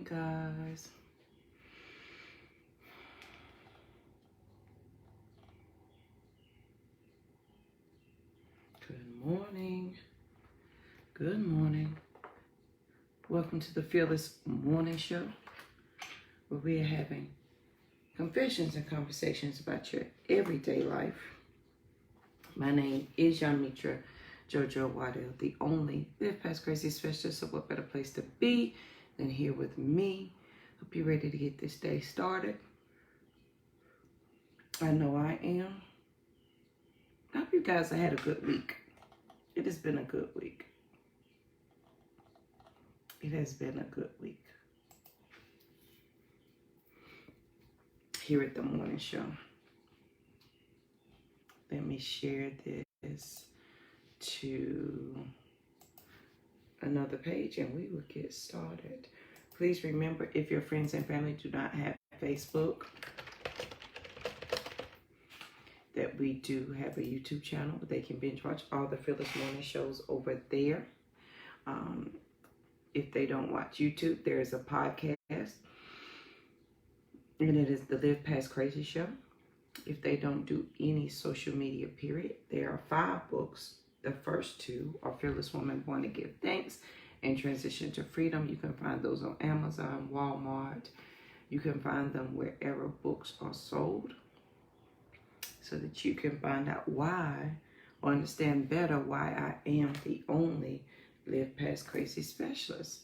guys. Good morning. Good morning. Welcome to the Fearless Morning Show, where we are having confessions and conversations about your everyday life. My name is Yamitra JoJo Waddell, the only Live Past Crazy specialist. So what better place to be than here with me? Hope you're ready to get this day started. I know I am. I hope you guys have had a good week. It has been a good week. It has been a good week. Here at the morning show. Let me share this to another page and we will get started. Please remember, if your friends and family do not have Facebook, that we do have a YouTube channel. They can binge watch all the Fearless Morning shows over there. If they don't watch YouTube, there is a podcast, and it is the Live Past Crazy Show. If they don't do any social media, period, there are 5 books. The first 2 are Fearless Woman Born to Give Thanks and Transition to Freedom. You can find those on Amazon, Walmart. You can find them wherever books are sold, so that you can find out why, or understand better why I am the only Live Past Crazy specialist.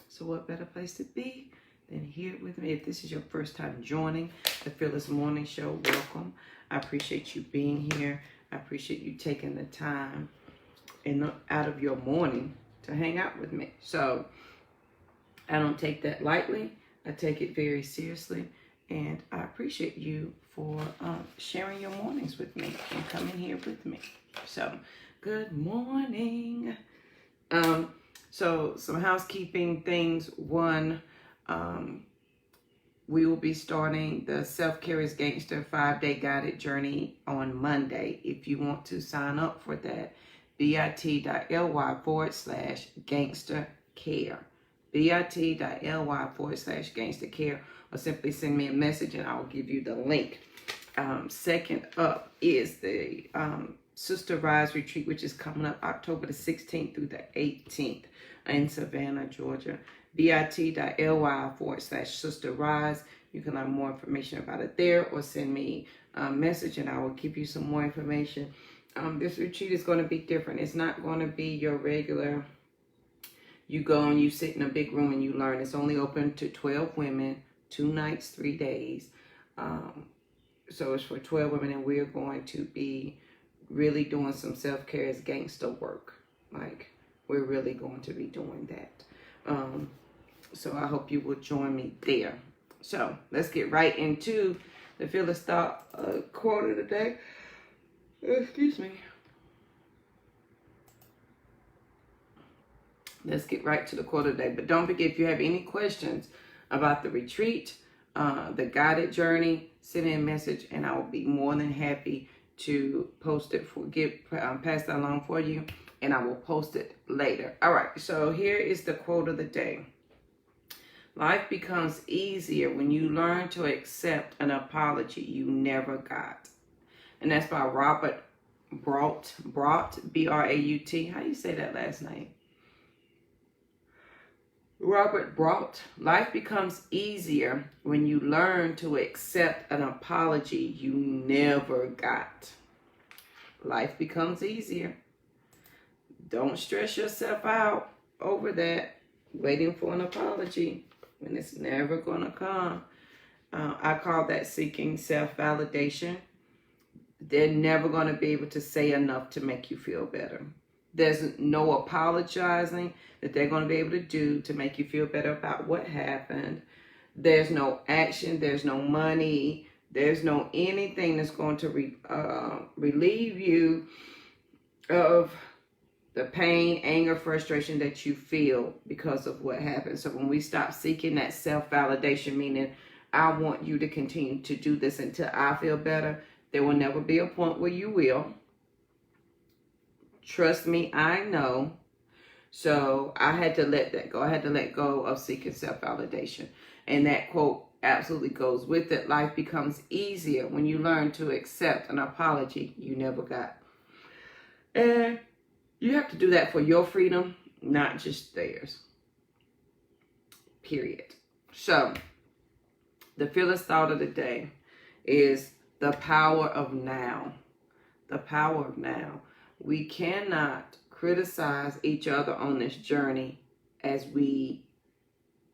So what better place to be than here with me? If this is your first time joining the Fearless Morning Show, welcome. I appreciate you being here. I appreciate you taking the time out of your morning to hang out with me. So I don't take that lightly. I take it very seriously. And I appreciate you for sharing your mornings with me and coming here with me. So, good morning. So some housekeeping things. One, we will be starting the Self-Care is Gangster 5-day guided journey on Monday. If you want to sign up for that, bit.ly/gangstercare. bit.ly/gangstercare, or simply send me a message and I'll give you the link. Second up is the Sister Rise Retreat, which is coming up October the 16th through the 18th in Savannah, Georgia. bit.ly/Sister Rise. You can learn more information about it there, or send me a message and I will give you some more information. This retreat is going to be different. It's not going to be your regular, you go and you sit in a big room and you learn. It's only open to 12 women, 2 nights, 3 days. So it's for 12 women, and we're going to be really doing some self-care as gangster work. Like, we're really going to be doing that. So I hope you will join me there. So let's get right into the Fearless Thought quote of the day. Excuse me. Let's get right to the quote of the day. But don't forget, if you have any questions about the retreat, the guided journey, send me a message and I will be more than happy to post it pass that along for you, and I will post it later. All right, so here is the quote of the day. Life becomes easier when you learn to accept an apology you never got. And that's by Robert Brault, B-R-A-U-T. How do you say that last name? Robert Brault. Life becomes easier when you learn to accept an apology you never got. Life becomes easier. Don't stress yourself out over that, waiting for an apology when it's never going to come. I call that seeking self-validation. They're never going to be able to say enough to make you feel better. There's no apologizing that they're going to be able to do to make you feel better about what happened. There's no action. There's no money. There's no anything that's going to relieve you of the pain, anger, frustration that you feel because of what happened. So when we stop seeking that self-validation, meaning I want you to continue to do this until I feel better, there will never be a point where you will. Trust me, I know. So I had to let that go. I had to let go of seeking self-validation. And that quote absolutely goes with it. Life becomes easier when you learn to accept an apology you never got. And you have to do that for your freedom, not just theirs. Period. So the fearless thought of the day is the power of now. The power of now. We cannot criticize each other on this journey as we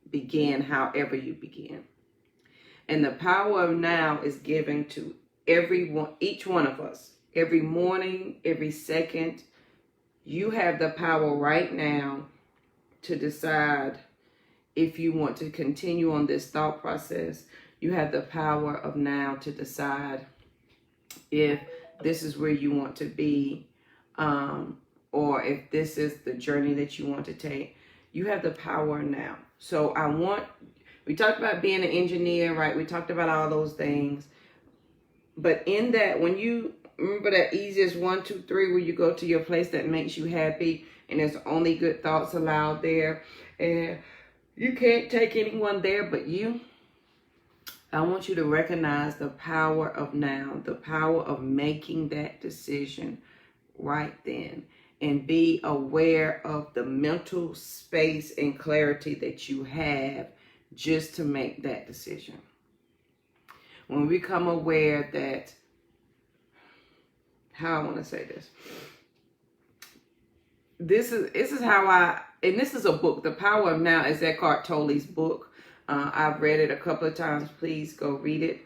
begin, however you begin. And the power of now is given to everyone, each one of us, every morning, every second. You have the power right now to decide if you want to continue on this thought process. You have the power of now to decide if this is where you want to be, or if this is the journey that you want to take. You have the power now. So we talked about being an engineer, right? We talked about all those things. But in that, when you remember that easiest 1, 2, 3, where you go to your place that makes you happy and there's only good thoughts allowed there, and you can't take anyone there but you. I want you to recognize the power of now, the power of making that decision right then, and be aware of the mental space and clarity that you have just to make that decision. When we become aware that, how I want to say this. This is how and this is a book. The Power of Now is Eckhart Tolle's book. I've read it a couple of times. Please go read it.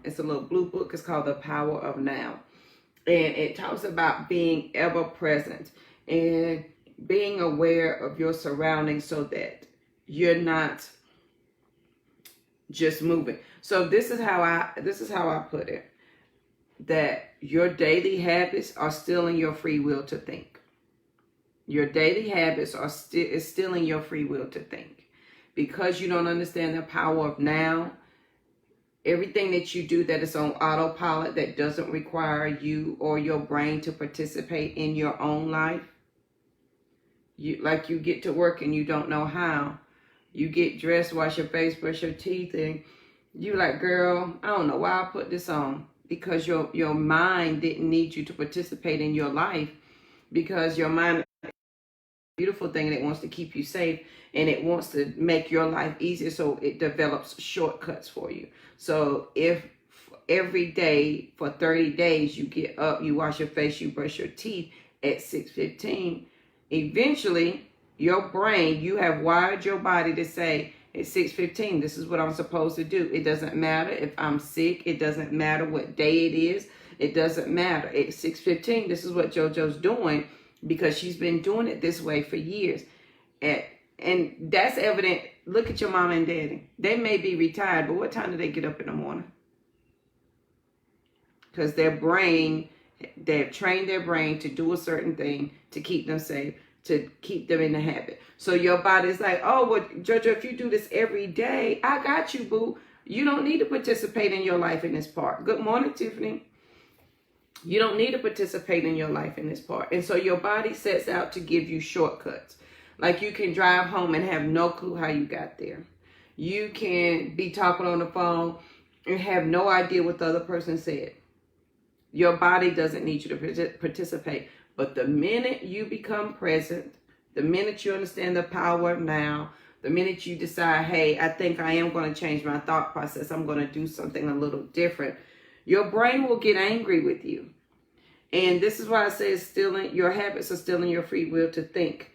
It's a little blue book. It's called The Power of Now. And it talks about being ever present and being aware of your surroundings so that you're not just moving. So this is how I put it. That your daily habits are stealing your free will to think. Your daily habits are stealing your free will to think. Because you don't understand the power of now, everything that you do that is on autopilot, that doesn't require you or your brain to participate in your own life. You get to work and you don't know how. You get dressed, wash your face, brush your teeth, and you like, girl, I don't know why I put this on. Because your mind didn't need you to participate in your life, because your mind is a beautiful thing that wants to keep you safe and it wants to make your life easier, so it develops shortcuts for you. So if every day for 30 days you get up, you wash your face, you brush your teeth at 6:15, eventually your brain, you have wired your body to say, at 6:15, this is what I'm supposed to do. It doesn't matter if I'm sick. It doesn't matter what day it is. It doesn't matter. At 6:15, this is what JoJo's doing, because she's been doing it this way for years. And that's evident. Look at your mama and daddy. They may be retired, but what time do they get up in the morning? Because they've trained their brain to do a certain thing to keep them safe, to keep them in the habit. So your body's like, oh, well, JoJo, if you do this every day, I got you, boo. You don't need to participate in your life in this part. Good morning, Tiffany. You don't need to participate in your life in this part. And so your body sets out to give you shortcuts. Like you can drive home and have no clue how you got there. You can be talking on the phone and have no idea what the other person said. Your body doesn't need you to participate. But the minute you become present, the minute you understand the power of now, the minute you decide, hey, I think I am going to change my thought process, I'm going to do something a little different, your brain will get angry with you. And this is why I say your habits are stealing your free will to think.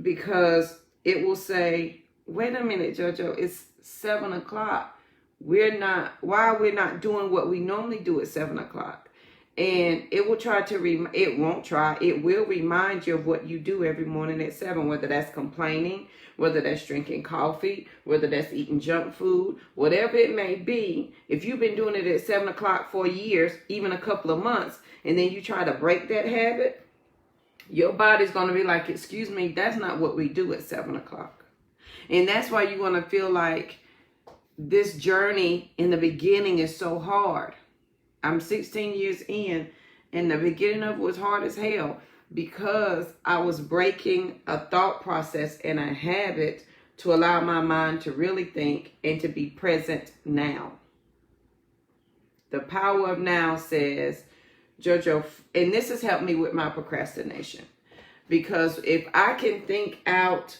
Because it will say, wait a minute, JoJo, it's 7 o'clock. Why are we not doing what we normally do at 7 o'clock? And it will remind you of what you do every morning at 7, whether that's complaining, whether that's drinking coffee, whether that's eating junk food, whatever it may be. If you've been doing it at 7 o'clock for years, even a couple of months, and then you try to break that habit, your body's going to be like, excuse me, that's not what we do at 7 o'clock. And that's why you're going to feel like this journey in the beginning is so hard. I'm 16 years in, and the beginning of it was hard as hell. because I was breaking a thought process and a habit to allow my mind to really think and to be present now. The power of now says, JoJo, and this has helped me with my procrastination, because if I can think out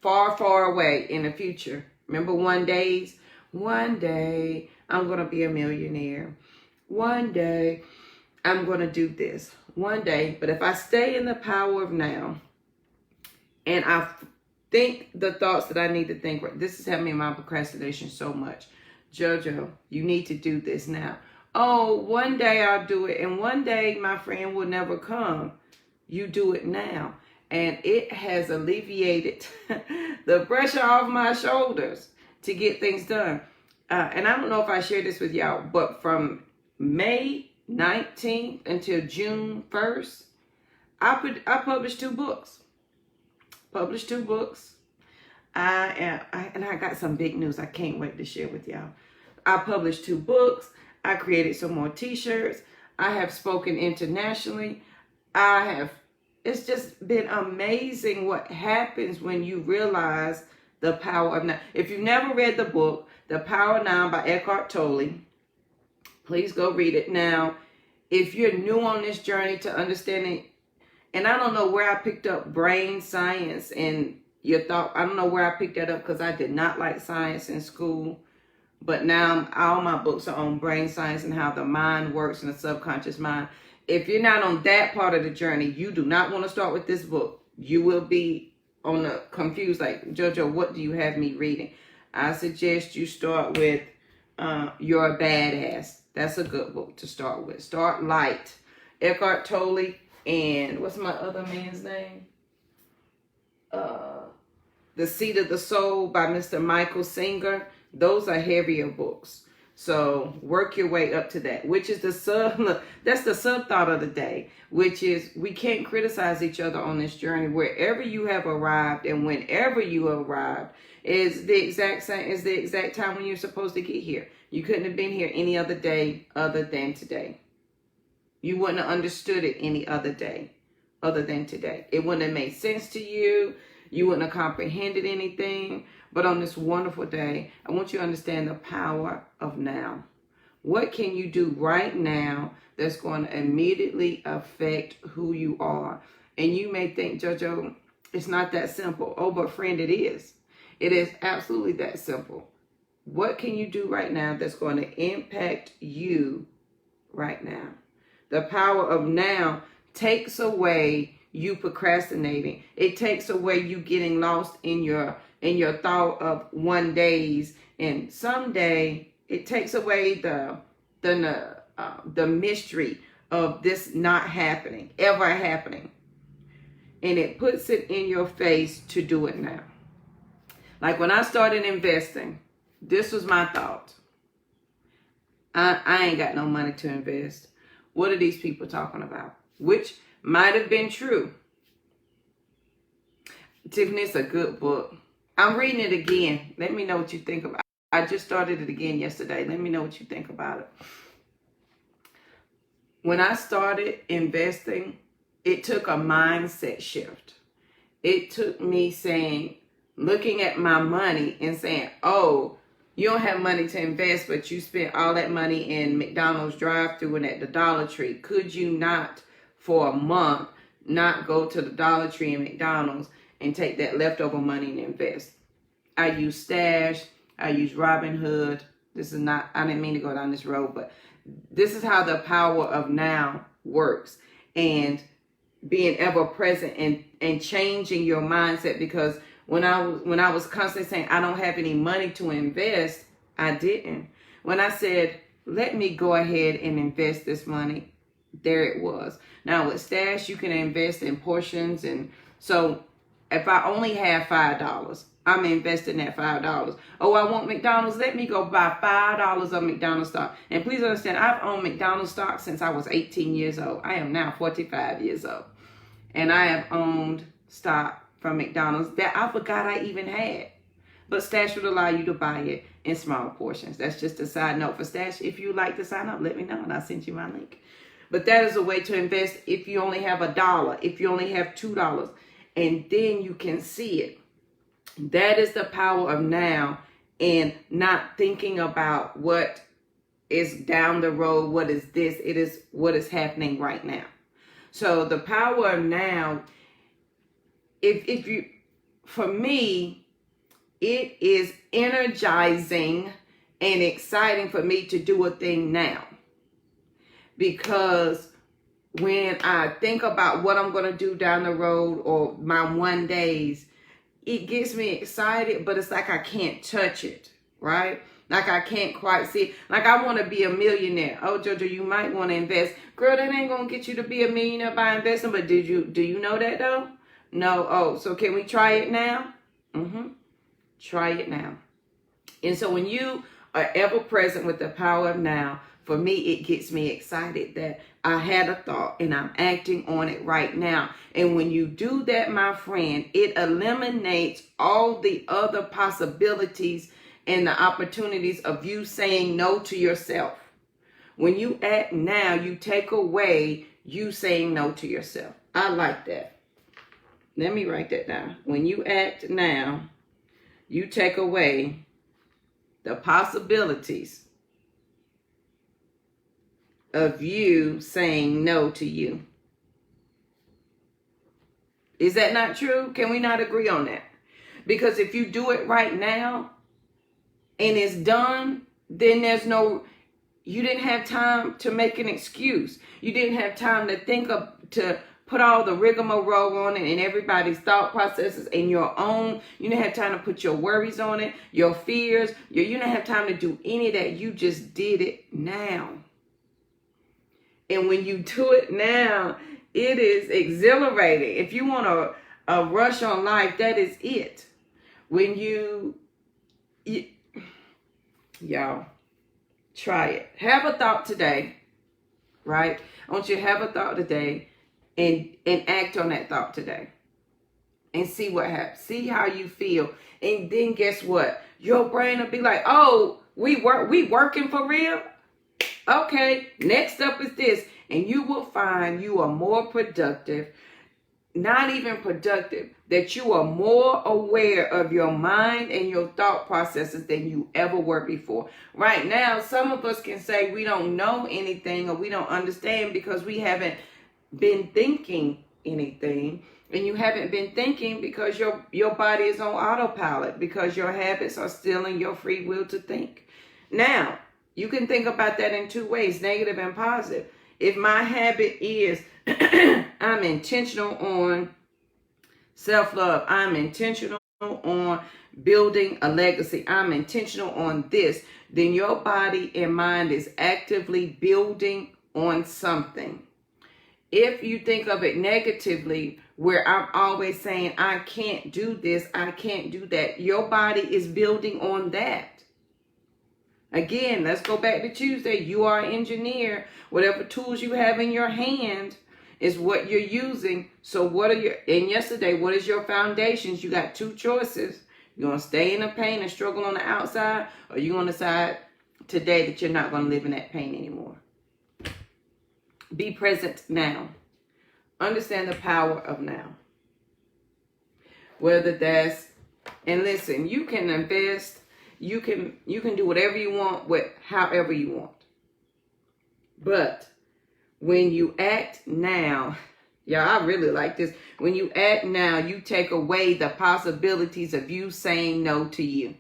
far, far away in the future, remember one day I'm going to be a millionaire. One day I'm going to do this. One day. But if I stay in the power of now and I think the thoughts that I need to think, this has helped me in my procrastination so much. JoJo, you need to do this now. Oh, one day I'll do it. And one day my friend will never come. You do it now. And it has alleviated the pressure off my shoulders to get things done. And I don't know if I shared this with y'all, but from May 19th until June 1st, I published 2 books. And I got some big news I can't wait to share with y'all. I published 2 books. I created some more t-shirts. I have spoken internationally. It's just been amazing what happens when you realize the power of now. If you've never read the book, The Power of Now by Eckhart Tolle, please go read it. Now, if you're new on this journey to understanding, and I don't know where I picked up brain science and your thought, I don't know where I picked that up, because I did not like science in school. But now all my books are on brain science and how the mind works and the subconscious mind. If you're not on that part of the journey, you do not want to start with this book. You will be on the confused, like, JoJo, what do you have me reading? I suggest you start with You're a Badass. That's a good book to start with. Start light. Eckhart Tolle and what's my other man's name? The Seat of the Soul by Mr. Michael Singer. Those are heavier books. So work your way up to that, which is that's the sub thought of the day, which is we can't criticize each other on this journey. Wherever you have arrived and whenever you arrived is the exact same, is the exact time when you're supposed to get here. You couldn't have been here any other day other than today. You wouldn't have understood it any other day other than today. It wouldn't have made sense to you. You wouldn't have comprehended anything. But on this wonderful day, I want you to understand the power of now. What can you do right now that's going to immediately affect who you are? And you may think, JoJo, it's not that simple. Oh, but friend, it is. It is absolutely that simple. What can you do right now that's going to impact you right now? The power of now takes away you procrastinating. It takes away you getting lost in your thought of one days and someday. It takes away the mystery of this not happening, ever happening. And it puts it in your face to do it now. Like when I started investing, this was my thought. I ain't got no money to invest. What are these people talking about? Which might have been true. Tiffany, it's a good book. I'm reading it again. Let me know what you think about it. I just started it again yesterday. Let me know what you think about it. When I started investing, it took a mindset shift. It took me looking at my money and saying, oh, you don't have money to invest, but you spent all that money in McDonald's drive-thru and at the Dollar Tree. Could you not, for a month, not go to the Dollar Tree and McDonald's and take that leftover money and invest? I use Stash. I use Robinhood. I didn't mean to go down this road, but this is how the power of now works. And being ever present and changing your mindset, because when I was constantly saying I don't have any money to invest, I didn't. When I said, let me go ahead and invest this money, there it was. Now with Stash, you can invest in portions. And so if I only have $5, I'm investing that $5. Oh, I want McDonald's. Let me go buy $5 of McDonald's stock. And please understand, I've owned McDonald's stock since I was 18 years old. I am now 45 years old. And I have owned stock from McDonald's that I forgot I even had. But Stash would allow you to buy it in small portions. That's just a side note for Stash. If you'd like to sign up, let me know and I'll send you my link. But that is a way to invest if you only have $1, if you only have $2, and then you can see it. That is the power of now, and not thinking about what is down the road, what is this, it is what is happening right now. So the power of now, if you, for me, it is energizing and exciting for me to do a thing now. Because when I think about what I'm going to do down the road or my 1 days, it gets me excited, but it's like I can't touch it, right? Like I can't quite see it. Like I want to be a millionaire. Oh, Jojo, you might want to invest. Girl, that ain't going to get you to be a millionaire by investing, but do you know that though? No. Oh, so can we try it now? Try it now. And so when you are ever present with the power of now, for me, it gets me excited that I had a thought and I'm acting on it right now. And when you do that, my friend, it eliminates all the other possibilities and the opportunities of you saying no to yourself. When you act now, you take away you saying no to yourself. I like that. Let me write that down. When you act now, you take away the possibilities of you saying no to you. Is that not true? Can we not agree on that? Because if you do it right now and it's done, then you didn't have time to make an excuse. You didn't have time to to put all the rigmarole on it and everybody's thought processes and your own. You didn't have time to put your worries on it, your fears. You didn't have time to do any of that. You just did it now. And when you do it now, it is exhilarating. If you want a rush on life, that is it. When y'all, try it. Have a thought today, right? I want you to have a thought today and act on that thought today. And see what happens. See how you feel. And then guess what? Your brain will be like, oh, we working for real? Okay, next up is this. And you will find you are more productive, not even productive, that you are more aware of your mind and your thought processes than you ever were before. Right now, some of us can say we don't know anything or we don't understand because we haven't been thinking anything. And you haven't been thinking because your body is on autopilot, because your habits are stealing your free will to think. Now, you can think about that in two ways, negative and positive. If my habit is I'm intentional on self-love, I'm intentional on building a legacy, I'm intentional on this, then your body and mind is actively building on something. If you think of it negatively, where I'm always saying, I can't do this, I can't do that, your body is building on that. Again, let's go back to Tuesday. You are an engineer. Whatever tools you have in your hand is what you're using. So and yesterday, what is your foundations? You got two choices. You're going to stay in the pain and struggle on the outside, or you're going to decide today that you're not going to live in that pain anymore. Be present now. Understand the power of now. Whether that's, and listen, you can invest. You can do whatever you want with however you want. But when you act now, I really like this. When you act now, you take away the possibilities of you saying no to you.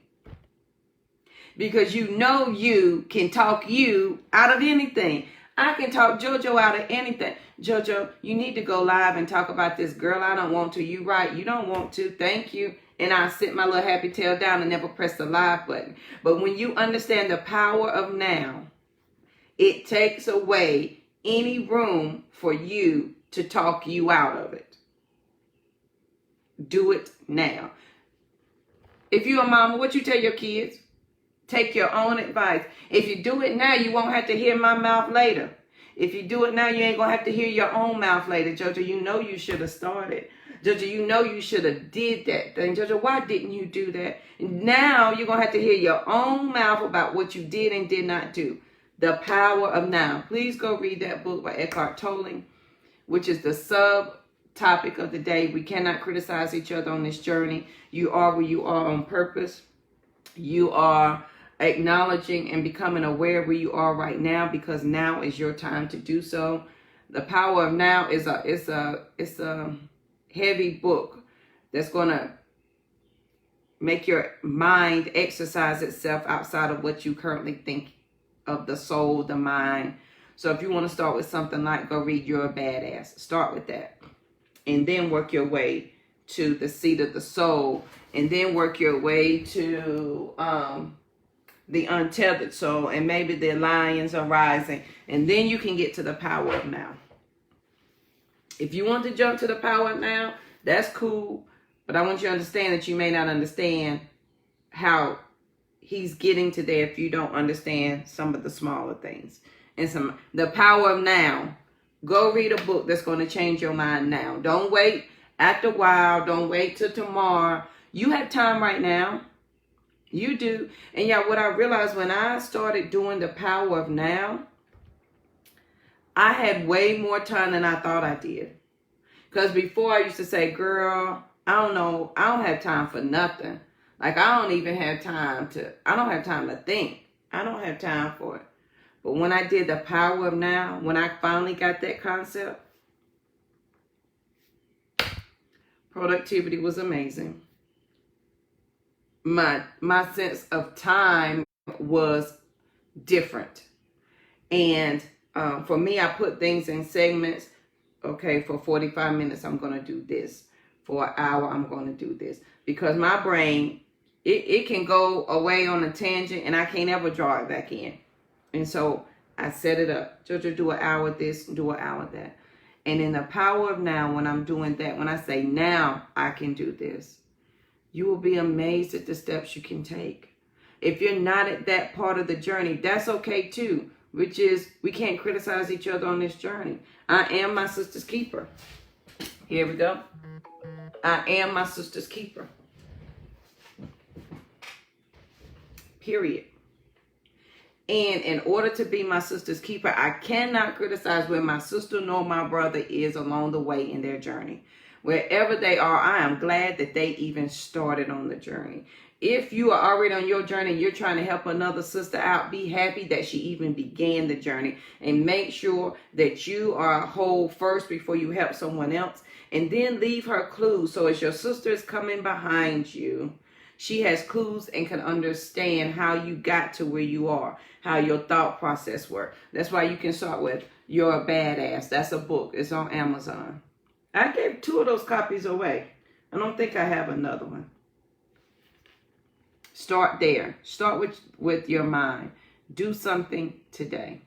Because you know you can talk you out of anything. I can talk JoJo out of anything. JoJo, you need to go live and talk about this. Girl, I don't want to. You right. You don't want to. Thank you. And I sit my little happy tail down and never press the live button. But when you understand the power of now, it takes away any room for you to talk you out of it. Do it now. If you're a mama, what you tell your kids? Take your own advice. If you do it now, you won't have to hear my mouth later. If you do it now, you ain't going to have to hear your own mouth later. JoJo, you know you should have started. JoJo, you know you should have did that thing. JoJo, why didn't you do that? Now you're going to have to hear your own mouth about what you did and did not do. The Power of Now. Please go read that book by Eckhart Tolle, which is the subtopic of the day. We cannot criticize each other on this journey. You are where you are on purpose. You are acknowledging and becoming aware where you are right now, because now is your time to do so. The Power of Now is a heavy book that's going to make your mind exercise itself outside of what you currently think of the soul, the mind. So if you want to start with something like, go read You're a Badass. Start with that. And then work your way to the seat of the soul. And then work your way to the untethered soul. And maybe the lions are rising. And then you can get to the Power of Now. If you want to jump to the Power of Now, that's cool. But I want you to understand that you may not understand how he's getting to there if you don't understand some of the smaller things. And the Power of Now. Go read a book that's going to change your mind now. Don't wait after a while. Don't wait till tomorrow. You have time right now. You do. And yeah, what I realized when I started doing the Power of Now, I had way more time than I thought I did. Because before I used to say, girl, I don't know, I don't have time for nothing. Like I don't have time to think. I don't have time for it. But when I did the Power of Now, when I finally got that concept, productivity was amazing. My sense of time was different. And for me, I put things in segments. Okay, for 45 minutes, I'm going to do this. For an hour, I'm going to do this. Because my brain, it can go away on a tangent and I can't ever draw it back in. And so I set it up. Jojo, do an hour this, do an hour that. And in the Power of Now, when I'm doing that, when I say now I can do this, you will be amazed at the steps you can take. If you're not at that part of the journey, that's okay too. Which is, we can't criticize each other on this journey. I am my sister's keeper. Here we go. I am my sister's keeper. Period. And in order to be my sister's keeper, I cannot criticize where my sister nor my brother is along the way in their journey. Wherever they are, I am glad that they even started on the journey. If you are already on your journey and you're trying to help another sister out, be happy that she even began the journey. And make sure that you are whole first before you help someone else. And then leave her clues. So as your sister is coming behind you, she has clues and can understand how you got to where you are, how your thought process works. That's why you can start with You're a Badass. That's a book. It's on Amazon. I gave 2 of those copies away. I don't think I have another one. Start there. Start with your mind. Do something today.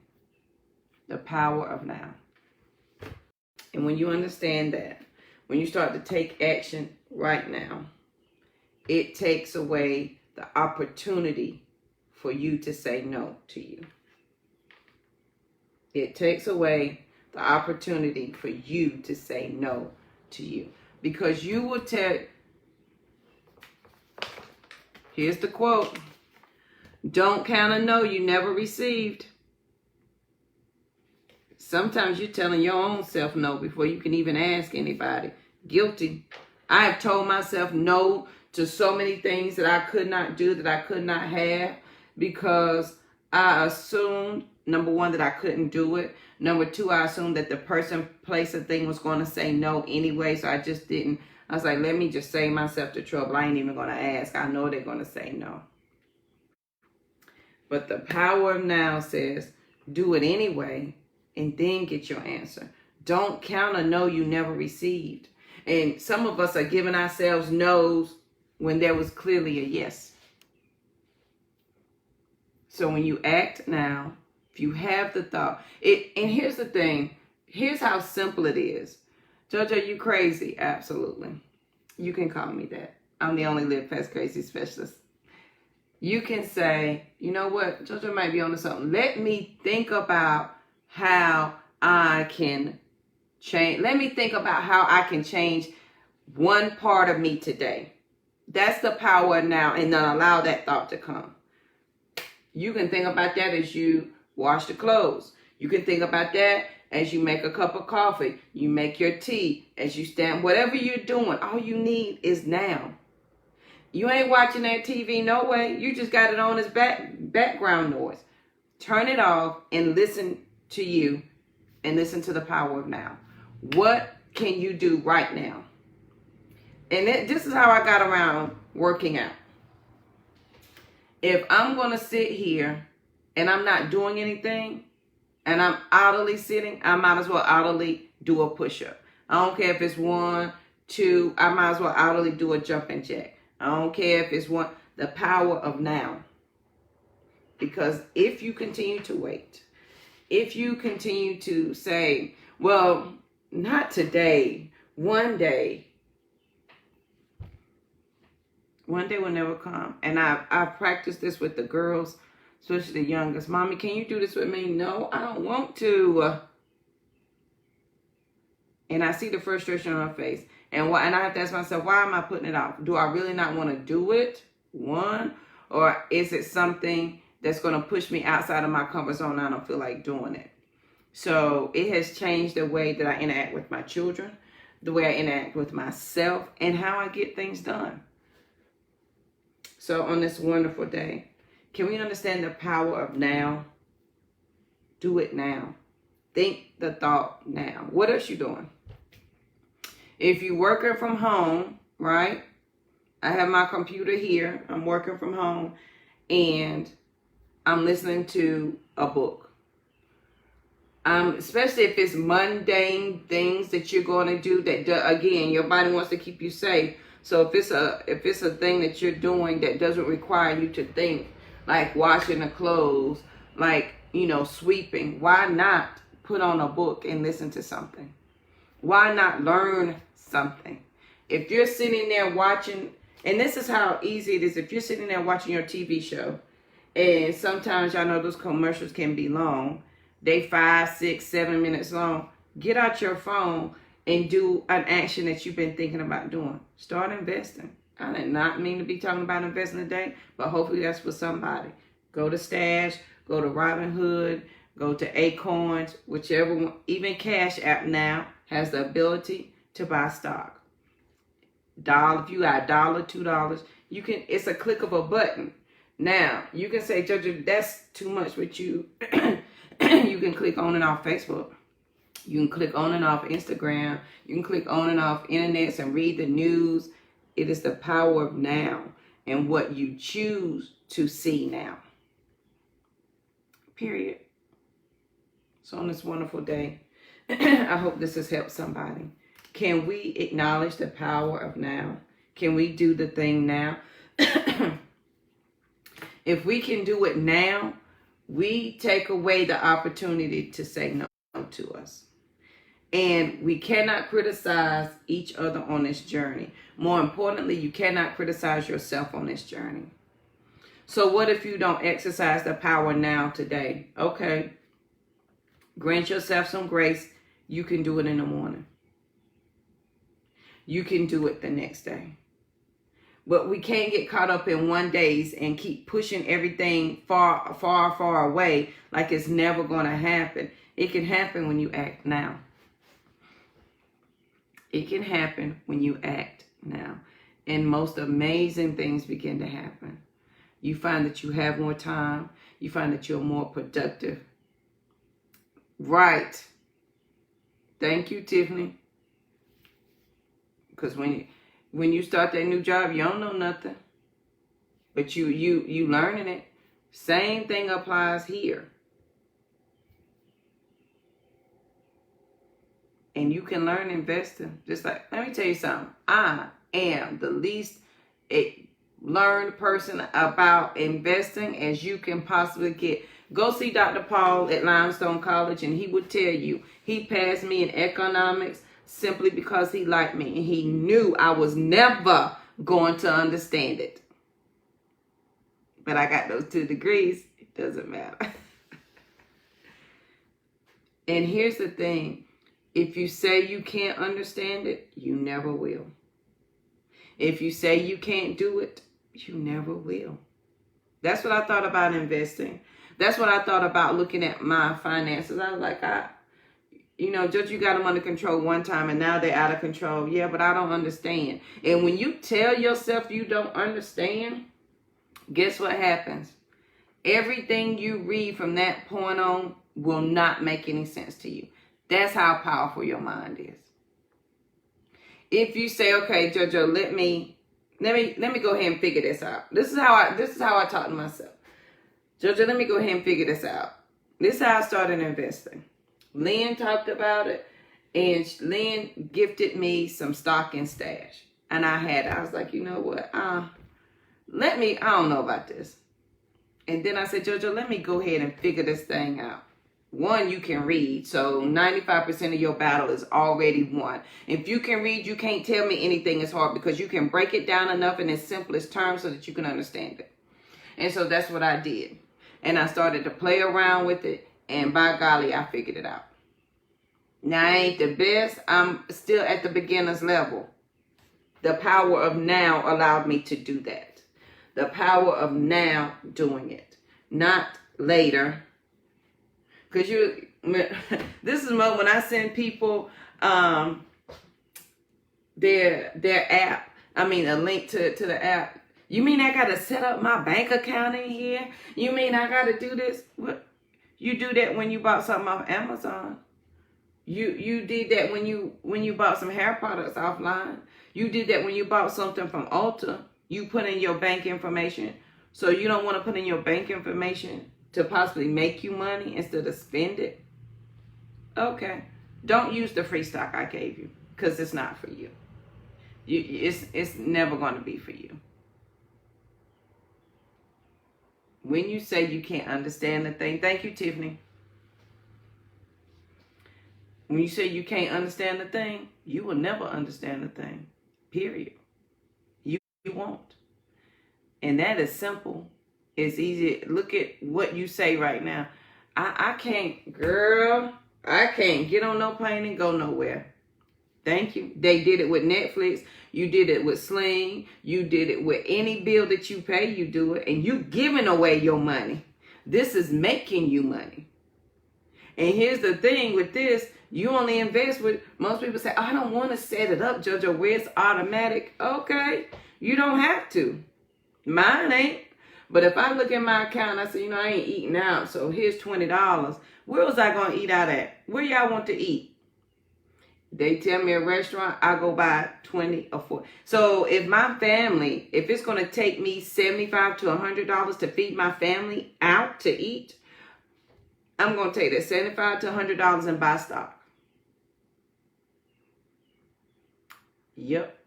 The Power of Now. And when you understand that, when you start to take action right now, it takes away the opportunity for you to say no to you. It takes away the opportunity for you to say no to you. Because you will tell, here's the quote, don't count a no you never received. Sometimes you're telling your own self no before you can even ask anybody. Guilty. I have told myself no to so many things that I could not do, that I could not have, because I assumed, number one, that I couldn't do it. Number two, I assumed that the person, place, or thing was going to say no anyway, so I just didn't. I was like, let me just save myself the trouble. I ain't even going to ask. I know they're going to say no. But the Power of Now says, do it anyway, and then get your answer. Don't count a no you never received. And some of us are giving ourselves no's when there was clearly a yes. So when you act now, if you have the thought, and here's the thing, here's how simple it is. JoJo, you crazy? Absolutely. You can call me that. I'm the only live past crazy specialist. You can say, you know what, JoJo might be onto something. Let me think about how I can change. Let me think about how I can change one part of me today. That's the power now, and then allow that thought to come. You can think about that as you wash the clothes. You can think about that as you make a cup of coffee, you make your tea, as you stand, whatever you're doing, all you need is now. You ain't watching that TV no way. You just got it on as background noise. Turn it off and listen to you and listen to the power of now. What can you do right now? And this is how I got around working out. If I'm going to sit here and I'm not doing anything and I'm idly sitting, I might as well idly do a push-up. I don't care if it's 1, 2, I might as well idly do a jumping jack. I don't care if it's one, the power of now. Because if you continue to wait, if you continue to say, well, not today, one day will never come. And I've practiced this with the girls, especially the youngest. Mommy, can you do this with me? No, I don't want to. And I see the frustration on her face. And I have to ask myself, why am I putting it off? Do I really not want to do it? One, or is it something that's going to push me outside of my comfort zone and I don't feel like doing it? So it has changed the way that I interact with my children, the way I interact with myself, and how I get things done. So on this wonderful day, can we understand the power of now? Do it now. Think the thought now. What else you doing? If you're working from home, right? I have my computer here. I'm working from home and I'm listening to a book. Especially if it's mundane things that you're going to do that, again, your body wants to keep you safe. So if it's a thing that you're doing that doesn't require you to think, like washing the clothes, like, sweeping, why not put on a book and listen to something? Why not learn something? If you're sitting there watching, and this is how easy it is, if you're sitting there watching your TV show, and sometimes y'all know those commercials can be long, they 5, 6, 7 minutes long, get out your phone and do an action that you've been thinking about doing. Start investing. I did not mean to be talking about investing today, but hopefully that's for somebody. Go to Stash, go to Robinhood, go to Acorns, whichever one. Even Cash App now has the ability to buy stock. If you got $1, $2, you can. It's a click of a button. Now you can say, Judge, that's too much with you. You can click on and off Facebook. You can click on and off Instagram. You can click on and off internets and read the news. It is the power of now and what you choose to see now. Period. So on this wonderful day, I hope this has helped somebody. Can we acknowledge the power of now? Can we do the thing now? If we can do it now, we take away the opportunity to say no to us. And we cannot criticize each other on this journey. More importantly, you cannot criticize yourself on this journey. So what if you don't exercise the power now today? Okay. Grant yourself some grace. You can do it in the morning. You can do it the next day. But we can't get caught up in one days and keep pushing everything far, far, far away like it's never going to happen. It can happen when you act now. It can happen when you act now. And most amazing things begin to happen. You find that you have more time. You find that you're more productive. Right. Thank you, Tiffany. Because when you start that new job, you don't know nothing. But you learning it. Same thing applies here. And you can learn investing. Just like, let me tell you something. I am the least learned person about investing as you can possibly get. Go see Dr. Paul at Limestone College and he would tell you he passed me in economics simply because he liked me. And he knew I was never going to understand it. But I got those 2 degrees. It doesn't matter. And here's the thing. If you say you can't understand it, you never will. If you say you can't do it, you never will. That's what I thought about investing. That's what I thought about looking at my finances. I was like, Judge, you got them under control one time and now they're out of control. Yeah, but I don't understand. And when you tell yourself you don't understand, guess what happens? Everything you read from that point on will not make any sense to you. That's how powerful your mind is. If you say, okay, JoJo, let me go ahead and figure this out. This is how I talk to myself. JoJo, let me go ahead and figure this out. This is how I started investing. Lynn talked about it, and Lynn gifted me some stock and stash. And I was like, you know what? I don't know about this. And then I said, JoJo, let me go ahead and figure this thing out. One, you can read. So 95% of your battle is already won. If you can read, you can't tell me anything is hard because you can break it down enough in its simplest terms so that you can understand it. And so that's what I did. And I started to play around with it. And by golly, I figured it out. Now, I ain't the best. I'm still at the beginner's level. The power of now allowed me to do that. The power of now doing it. Not later. Because this is when I send people their app. I mean, a link to the app. You mean I got to set up my bank account in here? You mean I got to do this? What? You do that when you bought something off Amazon. You did that when you bought some hair products offline. You did that when you bought something from Ulta. You put in your bank information. So you don't want to put in your bank information to possibly make you money instead of spend it? Okay. Don't use the free stock I gave you because it's not for you. It's never going to be for you. When you say you can't understand the thing, thank you, Tiffany. When you say you can't understand the thing, you will never understand the thing. Period. You won't. And that is simple. It's easy. Look at what you say right now. I can't get on no plane and go nowhere. Thank you. They did it with Netflix. You did it with Sling. You did it with any bill that you pay, you do it. And you giving away your money. This is making you money. And here's the thing with this. You only invest with, most people say, I don't want to set it up, JoJo, where it's automatic. Okay. You don't have to. Mine ain't. But if I look at my account, I say, I ain't eating out. So here's $20. Where was I going to eat out at? Where y'all want to eat? They tell me a restaurant, I go buy 20 or 40. So if my family, if it's going to take me $75 to $100 to feed my family out to eat, I'm going to take that $75 to $100 and buy stock. Yep.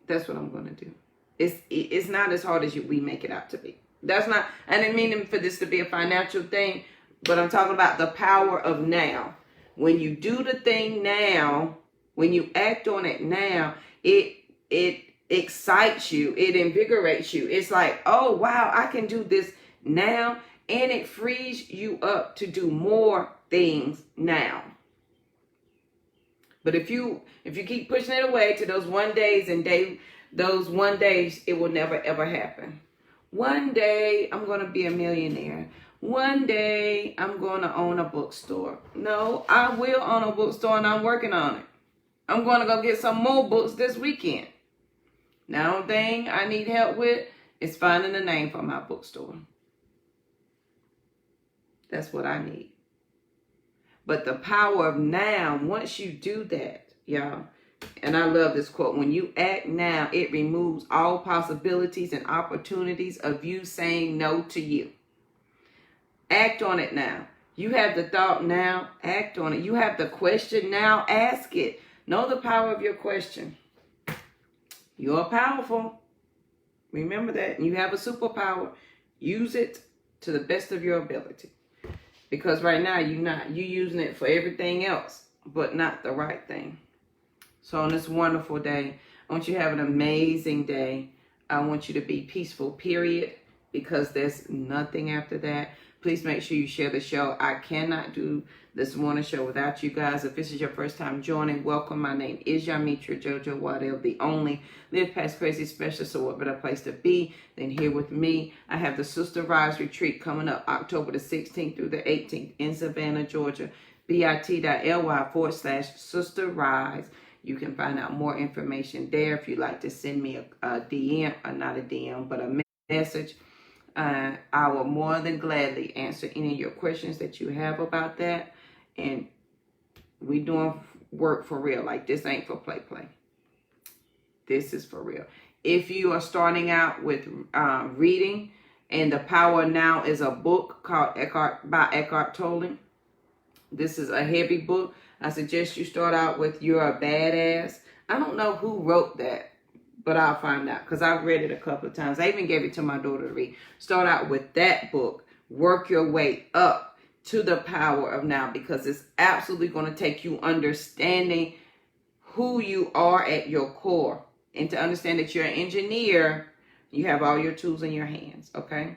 That's what I'm going to do. It's not as hard as we make it out to be. That's not, I didn't mean for this to be a financial thing, but I'm talking about the power of now. When you do the thing now, when you act on it now, it excites you. It invigorates you. It's like, oh, wow, I can do this now. And it frees you up to do more things now. But if you keep pushing it away to those one days, it will never, ever happen. One day, I'm going to be a millionaire. One day, I'm going to own a bookstore. No, I will own a bookstore, and I'm working on it. I'm going to go get some more books this weekend. Now, the only thing I need help with is finding a name for my bookstore. That's what I need. But the power of now, once you do that, y'all, and I love this quote, when you act now, it removes all possibilities and opportunities of you saying no to you. Act on it now. You have the thought now, act on it. You have the question now, ask it. Know the power of your question. You're powerful. Remember that. And you have a superpower. Use it to the best of your ability. Because right now you're not. You're using it for everything else, but not the right thing. So on this wonderful day, I want you to have an amazing day. I want you to be peaceful, period, because there's nothing after that. Please make sure you share the show. I cannot do this morning show without you guys. If this is your first time joining, welcome. My name is Yamitra JoJo Waddell, the only Live Past Crazy specialist. So what better place to be than here with me? I have the Sister Rise Retreat coming up October the 16th through the 18th in Savannah, Georgia. bit.ly/Sister Rise. You can find out more information there if you'd like to send me a DM, or not a DM, but a message. I will more than gladly answer any of your questions that you have about that. And we doing work for real. Like, this ain't for play. This is for real. If you are starting out with reading, and The Power Now is a book called by Eckhart Tolle. This is a heavy book. I suggest you start out with You're a Badass. I don't know who wrote that, but I'll find out because I've read it a couple of times. I even gave it to my daughter to read. Start out with that book. Work your way up to The Power of Now, because it's absolutely going to take you understanding who you are at your core. And to understand that you're an engineer, you have all your tools in your hands, okay?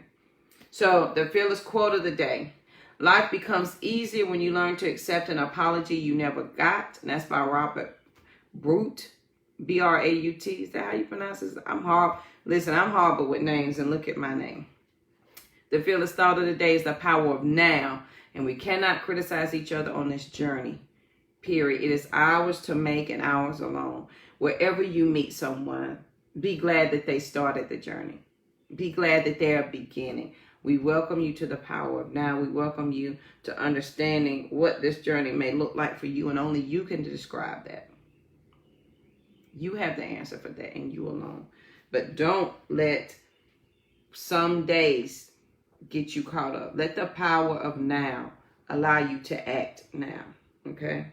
So the fearless quote of the day. Life becomes easier when you learn to accept an apology you never got. And that's by Robert Brault. B-R-A-U-T. Is that how you pronounce this? I'm horrible with names, and look at my name. The fearless thought of the day is the power of now. And we cannot criticize each other on this journey. Period. It is ours to make and ours alone. Wherever you meet someone, be glad that they started the journey. Be glad that they're beginning. We welcome you to the power of now. We welcome you to understanding what this journey may look like for you, and only you can describe that. You have the answer for that, and you alone. But don't let some days get you caught up. Let the power of now allow you to act now, okay?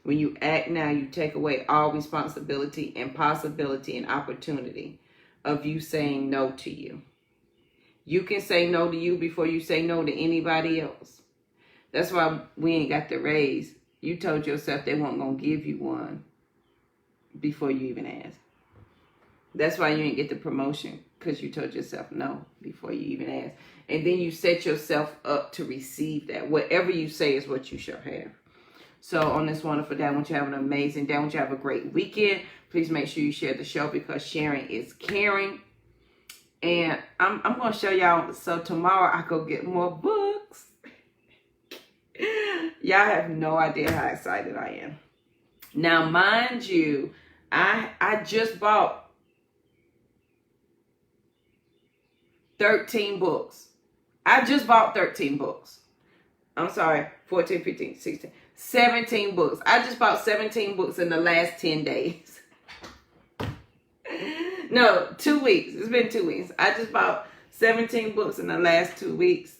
When you act now, you take away all responsibility and possibility and opportunity of you saying no to you. You can say no to you before you say no to anybody else. That's why we ain't got the raise. You told yourself they weren't going to give you one before you even asked. That's why you ain't get the promotion, because you told yourself no before you even asked. And then you set yourself up to receive that. Whatever you say is what you shall have. So on this wonderful day, I want you to have an amazing day. I want you to have a great weekend. Please make sure you share the show, because sharing is caring. And I'm going to show y'all. So tomorrow I go get more books. Y'all have no idea how excited I am. Now, mind you, I just bought 13 books. I just bought 13 books. I'm sorry, 14, 15, 16, 17 books. I just bought 17 books in the last 10 days. No, 2 weeks. It's been 2 weeks. I just bought 17 books in the last 2 weeks.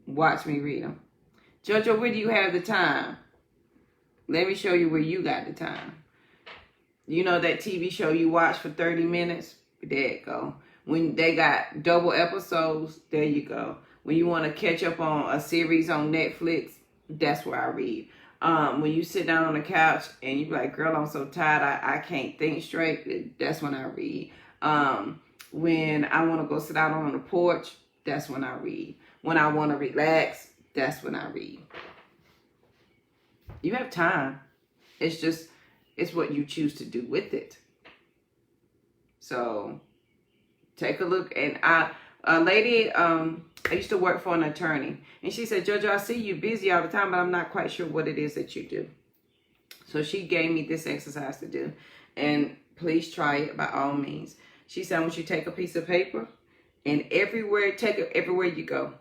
Watch me read them. Jojo, where do you have the time? Let me show you where you got the time. You know that TV show you watch for 30 minutes? There you go. When they got double episodes, there you go. When you want to catch up on a series on Netflix, that's where I read. When you sit down on the couch and you be like, girl, I'm so tired, I can't think straight, that's when I read. When I want to go sit out on the porch, that's when I read. When I want to relax, that's when I read. You have time. It's what you choose to do with it. So take a look. And a lady, I used to work for an attorney, and she said, Jojo, I see you busy all the time, but I'm not quite sure what it is that you do. So she gave me this exercise to do, and please try it by all means. She said, I want you to take a piece of paper, and take it everywhere you go.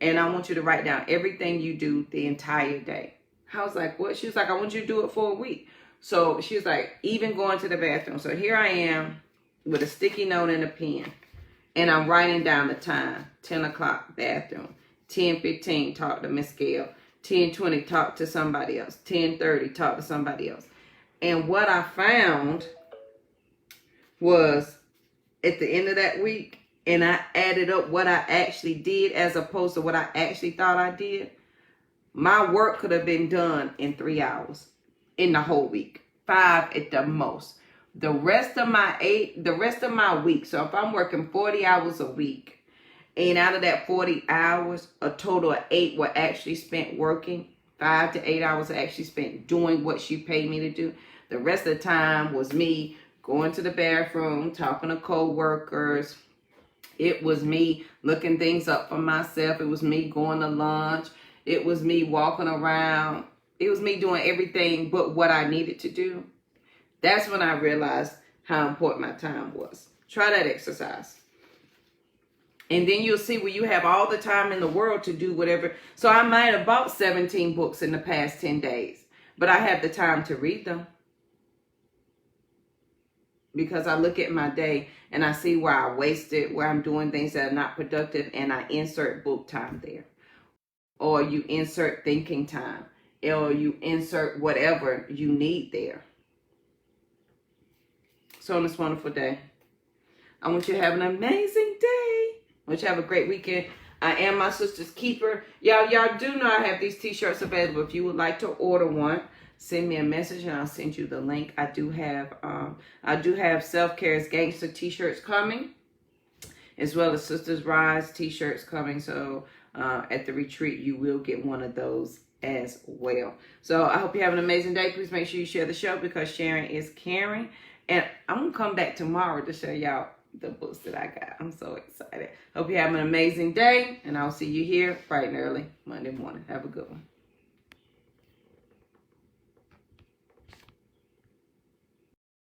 And I want you to write down everything you do the entire day. I was like, what? She was like, I want you to do it for a week. So she was like, even going to the bathroom. So here I am with a sticky note and a pen. And I'm writing down the time. 10 o'clock, bathroom. 10:15, talk to Miss Gail. 10:20, talk to somebody else. 10:30, talk to somebody else. And what I found was at the end of that week, and I added up what I actually did as opposed to what I actually thought I did, my work could have been done in 3 hours in the whole week. 5 at the most. The rest of my week, so if I'm working 40 hours a week And out of that 40 hours, a total of 8 were actually spent working. 5 to 8 hours are actually spent doing what she paid me to do. The rest of the time was me going to the bathroom, talking to co-workers. It was me looking things up for myself. It was me going to lunch. It was me walking around. It was me doing everything but what I needed to do. That's when I realized how important my time was. Try that exercise. And then you'll see where you have all the time in the world to do whatever. So I might have bought 17 books in the past 10 days, but I have the time to read them. Because I look at my day and I see where I wasted, where I'm doing things that are not productive, and I insert book time there. Or you insert thinking time. Or you insert whatever you need there. So on this wonderful day, I want you to have an amazing day. I want you to have a great weekend. I am my sister's keeper. Y'all do know I have these t-shirts available. If you would like to order one, send me a message and I'll send you the link. I do have Self-Care is Gangster t-shirts coming, as well as Sisters Rise t-shirts coming. So at the retreat, you will get one of those as well. So I hope you have an amazing day. Please make sure you share the show, because sharing is caring. And I'm going to come back tomorrow to show y'all the books that I got. I'm so excited. Hope you have an amazing day, and I'll see you here bright and early Monday morning. Have a good one.